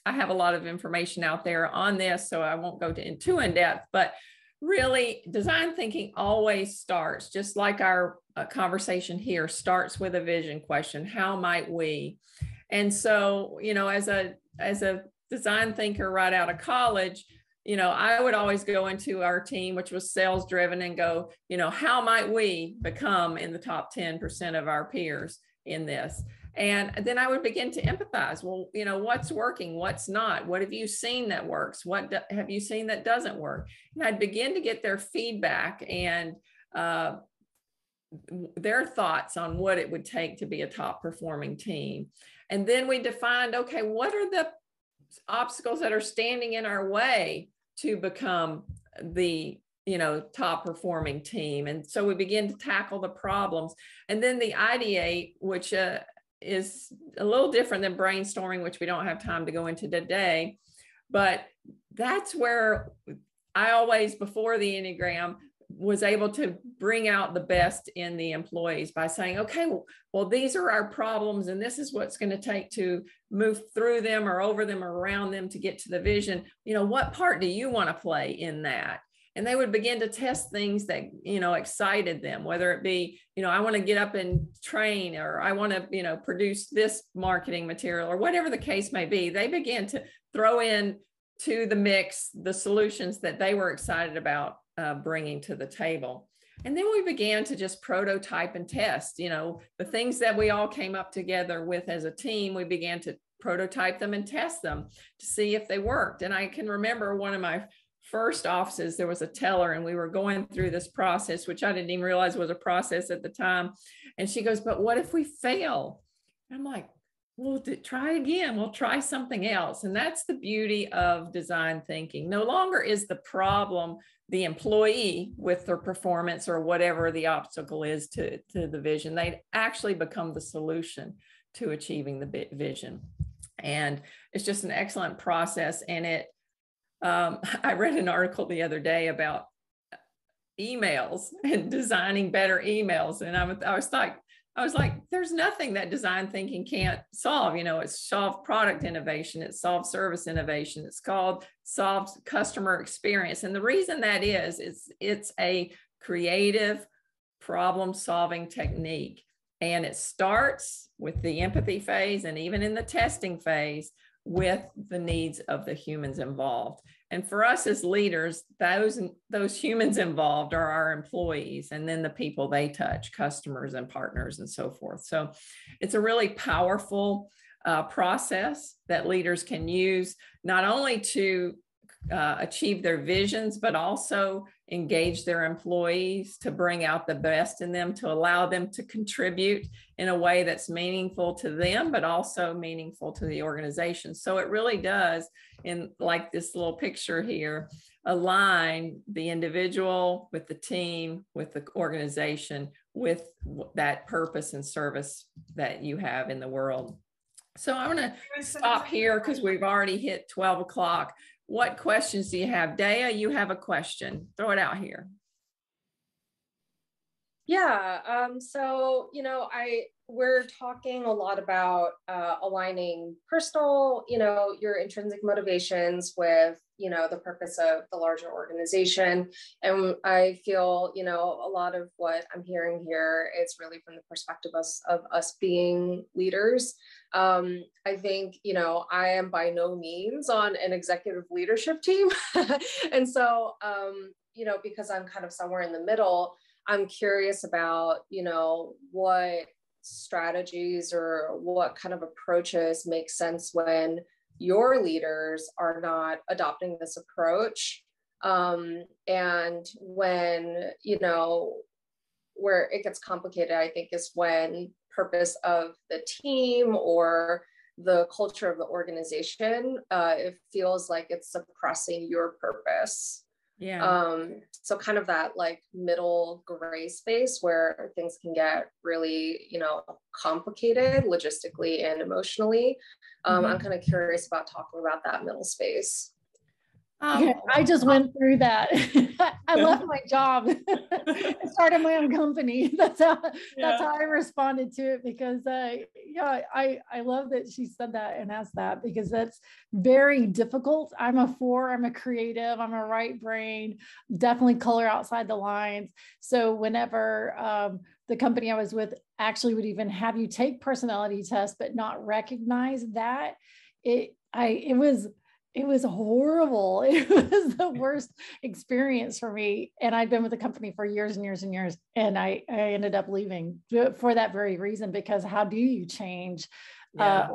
I have a lot of information out there on this, so I won't go too in depth, but really design thinking always starts, just like our conversation here, starts with a vision question. How might we? And so, as a design thinker right out of college, I would always go into our team, which was sales driven, and go, how might we become in the top 10% of our peers in this? And then I would begin to empathize. Well, what's working? What's not? What have you seen that works? What have you seen that doesn't work? And I'd begin to get their feedback and their thoughts on what it would take to be a top performing team. And then we defined, okay, what are the obstacles that are standing in our way to become the top performing team? And so we begin to tackle the problems. And then the ideate, which is a little different than brainstorming, which we don't have time to go into today, but that's where I always, before the Enneagram, was able to bring out the best in the employees by saying, okay, well, these are our problems, and this is what's going to take to move through them or over them or around them to get to the vision. What part do you want to play in that? And they would begin to test things that, excited them, whether it be, I want to get up and train, or I want to, produce this marketing material, or whatever the case may be. They began to throw in to the mix the solutions that they were excited about bringing to the table. And then we began to just prototype and test, the things that we all came up together with as a team. We began to prototype them and test them to see if they worked. And I can remember one of my first offices, there was a teller, and we were going through this process, which I didn't even realize was a process at the time. And she goes, but what if we fail? And I'm like, well, try again. We'll try something else. And that's the beauty of design thinking. No longer is the problem the employee with their performance or whatever the obstacle is to the vision. They actually become the solution to achieving the vision. And it's just an excellent process. And I read an article the other day about emails and designing better emails. And I was like, there's nothing that design thinking can't solve. It's solved product innovation, it's solved service innovation, solved customer experience. And the reason that is it's a creative problem solving technique. And it starts with the empathy phase, and even in the testing phase, with the needs of the humans involved. And for us as leaders, those humans involved are our employees, and then the people they touch, customers and partners and so forth. So it's a really powerful process that leaders can use, not only to achieve their visions, but also engage their employees to bring out the best in them, to allow them to contribute in a way that's meaningful to them, but also meaningful to the organization. So it really does, in like this little picture here, align the individual with the team, with the organization, with that purpose and service that you have in the world. So I want to stop here because we've already hit 12 o'clock. What questions do you have? Daya, you have a question. Throw it out here. Yeah, so, we're talking a lot about aligning personal, your intrinsic motivations with, the purpose of the larger organization. And I feel, a lot of what I'm hearing here is really from the perspective of us being leaders. I think, I am by no means on an executive leadership team. And so, because I'm kind of somewhere in the middle, I'm curious about, what strategies or what kind of approaches make sense when your leaders are not adopting this approach. And when, where it gets complicated, I think, is when purpose of the team or the culture of the organization, it feels like it's suppressing your purpose. Yeah. So kind of that like middle gray space where things can get really, complicated logistically and emotionally. I'm kind of curious about talking about that middle space. I just went through that. I left my job and started my own company. That's how I responded to it, because I love that she said that and asked that, because that's very difficult. I'm a 4, I'm a creative, I'm a right brain, definitely color outside the lines. So whenever the company I was with actually would even have you take personality tests but not recognize that, it was horrible. It was the worst experience for me. And I'd been with the company for years and years and years. And I ended up leaving for that very reason, because how do you change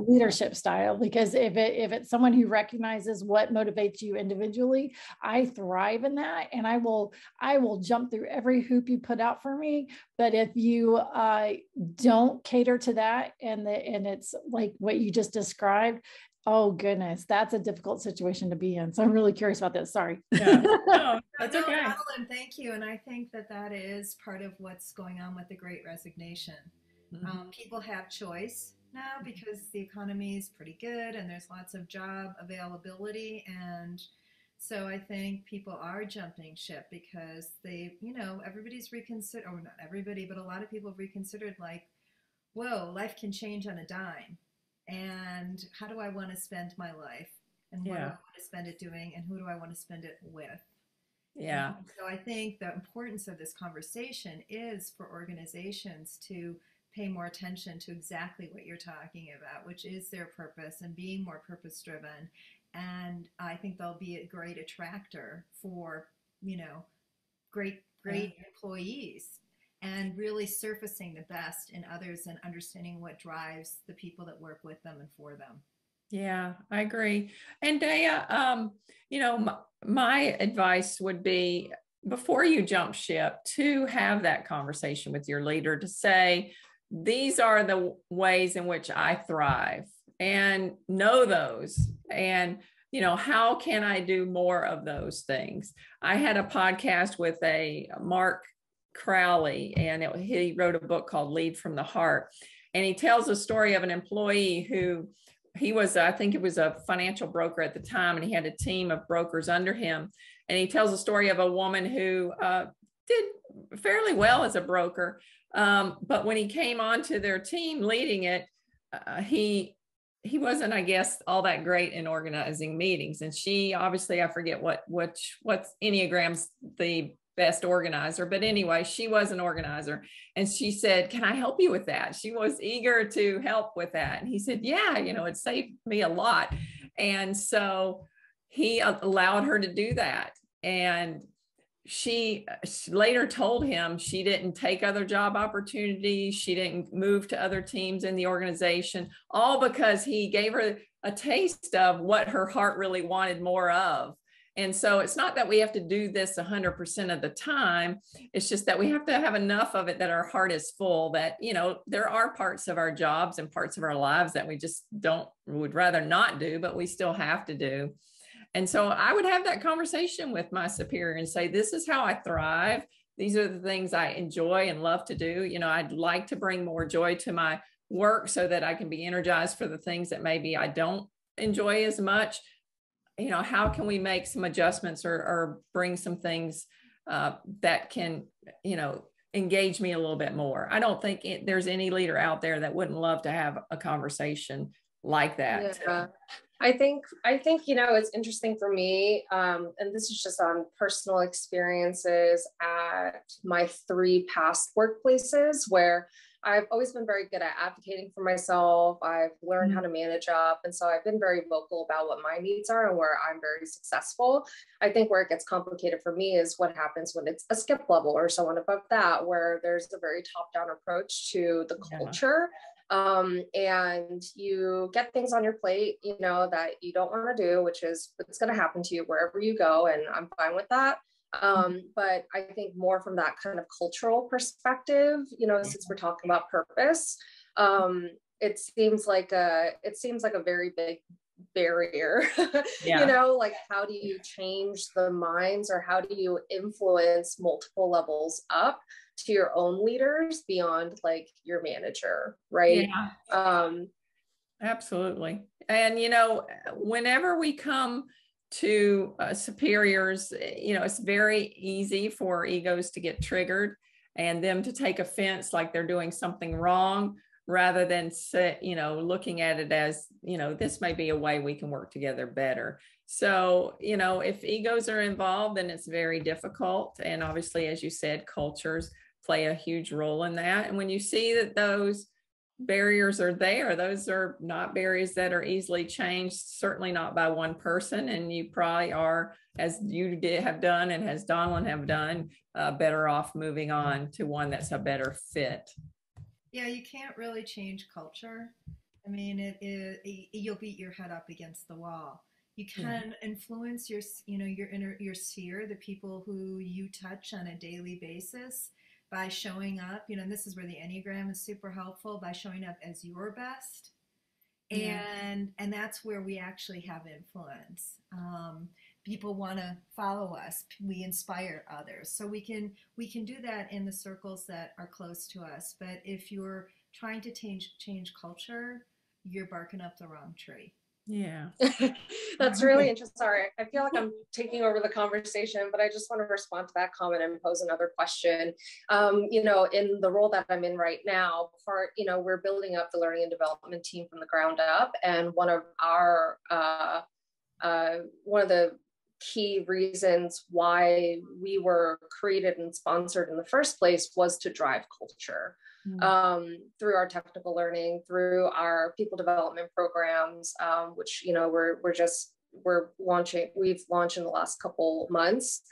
leadership style? Because if it's someone who recognizes what motivates you individually, I thrive in that. And I will jump through every hoop you put out for me. But if you don't cater to that, and it's like what you just described, oh goodness, that's a difficult situation to be in. So I'm really curious about this. Sorry. Yeah. No, that's okay. Madeline, thank you. And I think that is part of what's going on with the Great Resignation. People have choice now because the economy is pretty good and there's lots of job availability. And so I think people are jumping ship because everybody's reconsidered, or not everybody, but a lot of people have reconsidered, like, whoa, life can change on a dime. And how do I want to spend my life? And what do I want to spend it doing? And who do I want to spend it with? Yeah. And so I think the importance of this conversation is for organizations to pay more attention to exactly what you're talking about, which is their purpose and being more purpose driven. And I think they'll be a great attractor for, great employees, and really surfacing the best in others and understanding what drives the people that work with them and for them. Yeah, I agree. And Daya, my advice would be, before you jump ship, to have that conversation with your leader to say, these are the ways in which I thrive, and know those. And, how can I do more of those things? I had a podcast with Mark Crowley, and he wrote a book called Lead from the Heart. And he tells a story of an employee who, he was, I think it was a financial broker at the time, and he had a team of brokers under him. And he tells a story of a woman who did fairly well as a broker. But when he came onto their team leading it, he wasn't, I guess, all that great in organizing meetings. And she, obviously, I forget what's Enneagram's the best organizer, but anyway, she was an organizer. And she said, can I help you with that? She was eager to help with that. And he said, yeah, it saved me a lot. And so he allowed her to do that. And she later told him she didn't take other job opportunities. She didn't move to other teams in the organization, all because he gave her a taste of what her heart really wanted more of. And so it's not that we have to do this 100% of the time. It's just that we have to have enough of it that our heart is full, that, there are parts of our jobs and parts of our lives that we just would rather not do, but we still have to do. And so I would have that conversation with my superior and say, this is how I thrive. These are the things I enjoy and love to do. I'd like to bring more joy to my work so that I can be energized for the things that maybe I don't enjoy as much. How can we make some adjustments or bring some things that can, engage me a little bit more? I don't think there's any leader out there that wouldn't love to have a conversation like that. Yeah. I think, it's interesting for me, and this is just on personal experiences at my 3 past workplaces, where I've always been very good at advocating for myself. I've learned how to manage up. And so I've been very vocal about what my needs are and where I'm very successful. I think where it gets complicated for me is what happens when it's a skip level or someone above that, where there's a very top-down approach to the culture. And you get things on your plate, that you don't want to do, which is, it's going to happen to you wherever you go. And I'm fine with that. But I think more from that kind of cultural perspective, since we're talking about purpose, it seems like a very big barrier. Yeah. You know, like how do you change the minds, or how do you influence multiple levels up to your own leaders beyond like your manager, right? Yeah. Absolutely. And, you know, whenever we come to superiors, you know, it's very easy for egos to get triggered and them to take offense like they're doing something wrong, rather than, you know, looking at it as, you know, this may be a way we can work together better. So, you know, if egos are involved, then it's very difficult. And obviously, as you said, cultures play a huge role in that. And when you see that those barriers are there, those are not barriers that are easily changed, certainly not by one person. And you probably are, as you have done and as Donalyn have done, better off moving on to one that's a better fit. Yeah, you can't really change culture. I mean, you'll beat your head up against the wall. You can influence your, you know, your sphere, the people who you touch on a daily basis, by showing up, you know, and this is where the Enneagram is super helpful, by showing up as your best. And that's where we actually have influence. People want to follow us. We inspire others. So we can do that in the circles that are close to us. But if you're trying to change culture, you're barking up the wrong tree. Yeah. That's really interesting. Sorry, I feel like I'm taking over the conversation, but I just want to respond to that comment and pose another question. You know, in the role that I'm in right now, you know, we're building up the learning and development team from the ground up. And one of the key reasons why we were created and sponsored in the first place was to drive culture. Through our technical learning, through our people development programs, which, you know, we've launched in the last couple months.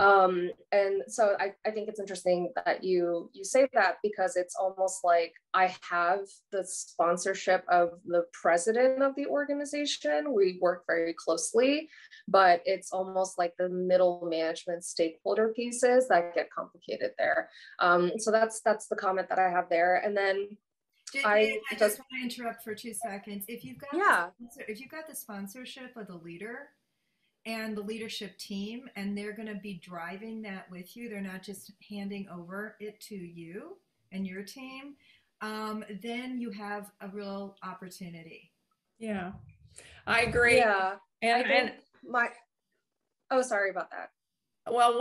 And so I think it's interesting that you say that, because it's almost like I have the sponsorship of the president of the organization. We work very closely, but it's almost like the middle management stakeholder pieces that get complicated there. So that's the comment that I have there. And then I just want to interrupt for 2 seconds. If you've got the sponsorship of the leader and the leadership team, and they're going to be driving that with you, they're not just handing over it to you and your team, then you have a real opportunity. Yeah, I agree. Yeah. Oh, sorry about that. Well,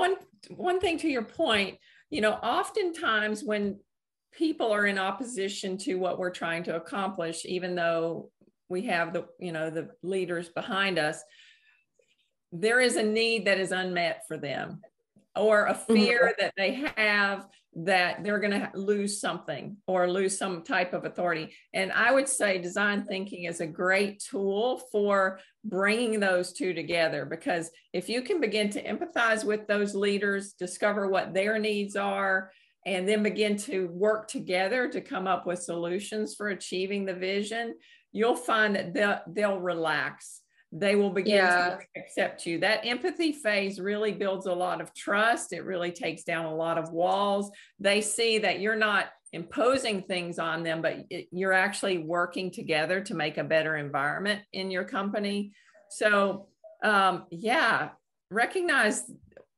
one thing to your point, you know, oftentimes when people are in opposition to what we're trying to accomplish, even though we have the leaders behind us, there is a need that is unmet for them, or a fear that they have that they're going to lose something or lose some type of authority. And I would say design thinking is a great tool for bringing those two together, because if you can begin to empathize with those leaders, discover what their needs are, and then begin to work together to come up with solutions for achieving the vision, you'll find that they'll relax. They will begin to accept you. That empathy phase really builds a lot of trust. It really takes down a lot of walls. They see that you're not imposing things on them, but you're actually working together to make a better environment in your company. So recognize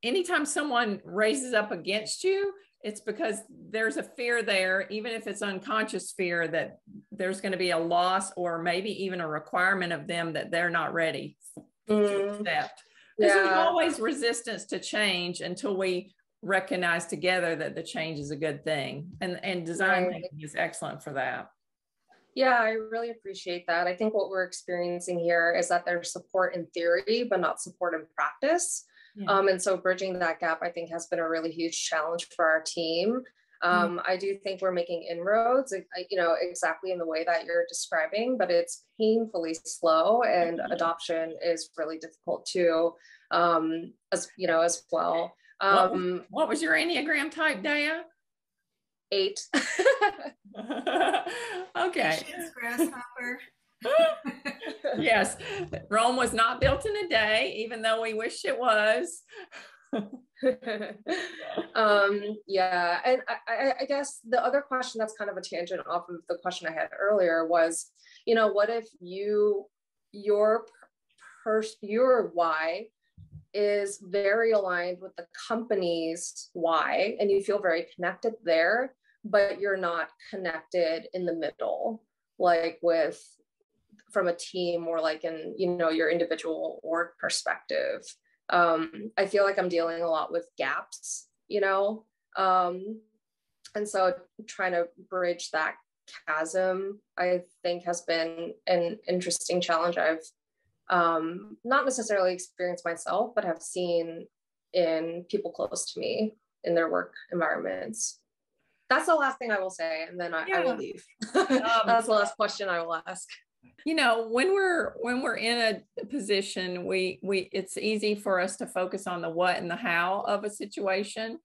anytime someone raises up against you, it's because there's a fear there, even if it's unconscious fear, that there's going to be a loss or maybe even a requirement of them that they're not ready to accept. There's always resistance to change until we recognize together that the change is a good thing. And design thinking is excellent for that. Yeah, I really appreciate that. I think what we're experiencing here is that there's support in theory, but not support in practice. And so bridging that gap, I think, has been a really huge challenge for our team. I do think we're making inroads, you know, exactly in the way that you're describing, but it's painfully slow, and adoption is really difficult too, as well. What was your Enneagram type, Daya? 8. Okay. Patience, grasshopper. Yes, Rome was not built in a day, even though we wish it was. Yeah, and I guess the other question that's kind of a tangent off of the question I had earlier was, you know, what if you your your why is very aligned with the company's why, and you feel very connected there, but you're not connected in the middle, like with from a team or like in, you know, your individual org perspective. I feel like I'm dealing a lot with gaps, you know, and so trying to bridge that chasm, I think, has been an interesting challenge I've not necessarily experienced myself, but have seen in people close to me in their work environments. That's the last thing I will say, and then I will leave. That's the last question I will ask. You know, when we're in a position, it's easy for us to focus on the what and the how of a situation.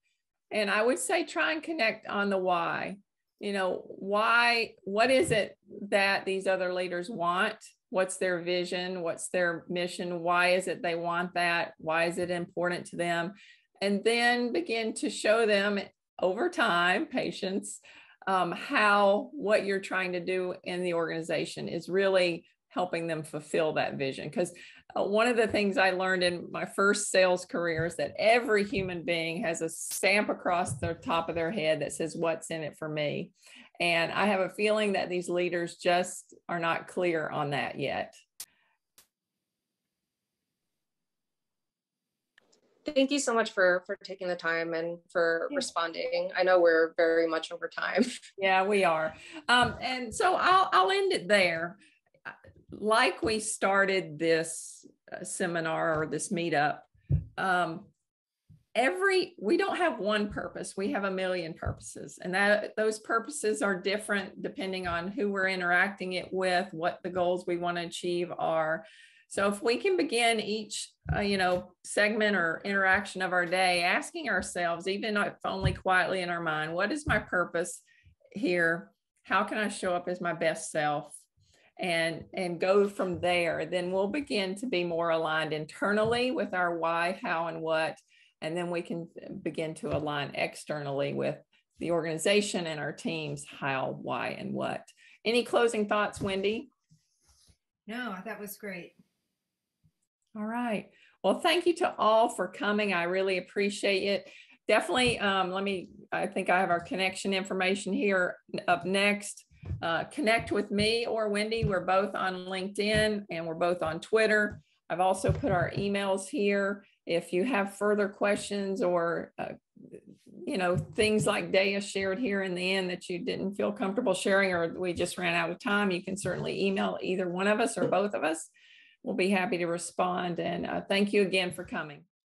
And I would say try and connect on the why. You know, why, what is it that these other leaders want? What's their vision? What's their mission? Why is it they want that? Why is it important to them? And then begin to show them over time, patience, how what you're trying to do in the organization is really helping them fulfill that vision. Because one of the things I learned in my first sales career is that every human being has a stamp across the top of their head that says, what's in it for me? And I have a feeling that these leaders just are not clear on that yet. Thank you so much for taking the time and for responding. I know we're very much over time. Yeah, we are. And so I'll end it there. Like we started this seminar or this meetup, we don't have one purpose. We have a million purposes, and those purposes are different depending on who we're interacting it with, what the goals we want to achieve are. So if we can begin each, segment or interaction of our day, asking ourselves, even if only quietly in our mind, what is my purpose here? How can I show up as my best self? And go from there, then we'll begin to be more aligned internally with our why, how, and what. And then we can begin to align externally with the organization and our teams, how, why, and what. Any closing thoughts, Wendy? No, that was great. All right. Well, thank you to all for coming. I really appreciate it. Definitely, I think I have our connection information here up next. Connect with me or Wendy. We're both on LinkedIn and we're both on Twitter. I've also put our emails here. If you have further questions or, things like Daya shared here in the end that you didn't feel comfortable sharing, or we just ran out of time, you can certainly email either one of us or both of us. We'll be happy to respond. And thank you again for coming.